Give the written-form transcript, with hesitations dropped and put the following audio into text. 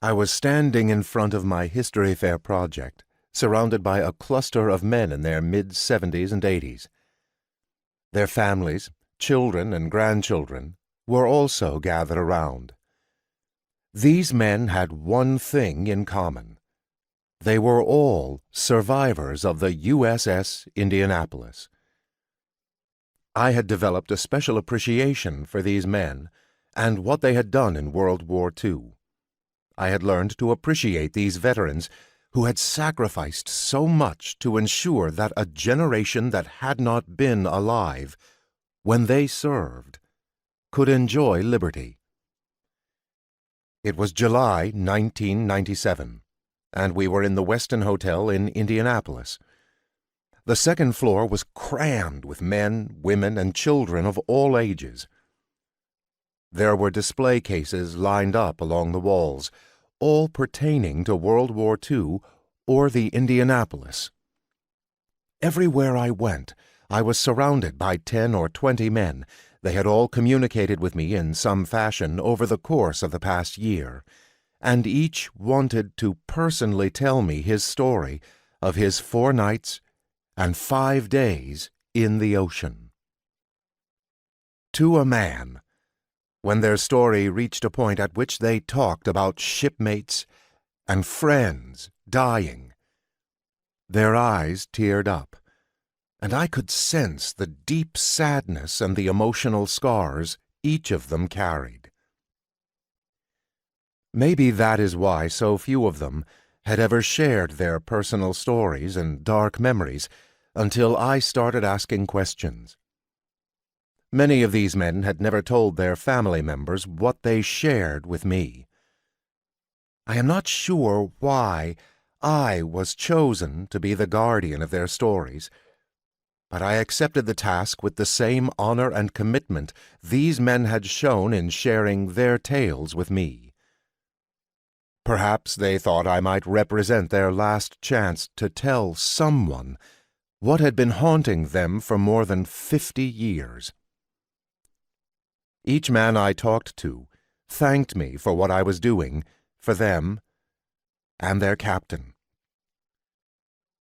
I was standing in front of my History Fair project, surrounded by a cluster of men in their mid-70s and 80s. Their families, children and grandchildren, were also gathered around. These men had one thing in common. They were all survivors of the USS Indianapolis. I had developed a special appreciation for these men and what they had done in World War II. I had learned to appreciate these veterans who had sacrificed so much to ensure that a generation that had not been alive when they served could enjoy liberty. It was July 1997, and we were in the Westin Hotel in Indianapolis. The second floor was crammed with men, women, and children of all ages. There were display cases lined up along the walls, all pertaining to World War II or the Indianapolis. Everywhere I went, I was surrounded by 10 or 20 men. They had all communicated with me in some fashion over the course of the past year, and each wanted to personally tell me his story of his 4 nights and 5 days in the ocean. To a man, when their story reached a point at which they talked about shipmates and friends dying, their eyes teared up, and I could sense the deep sadness and the emotional scars each of them carried. Maybe that is why so few of them had ever shared their personal stories and dark memories until I started asking questions. Many of these men had never told their family members what they shared with me. I am not sure why I was chosen to be the guardian of their stories, but I accepted the task with the same honor and commitment these men had shown in sharing their tales with me. Perhaps they thought I might represent their last chance to tell someone what had been haunting them for more than 50 years. Each man I talked to thanked me for what I was doing for them and their captain.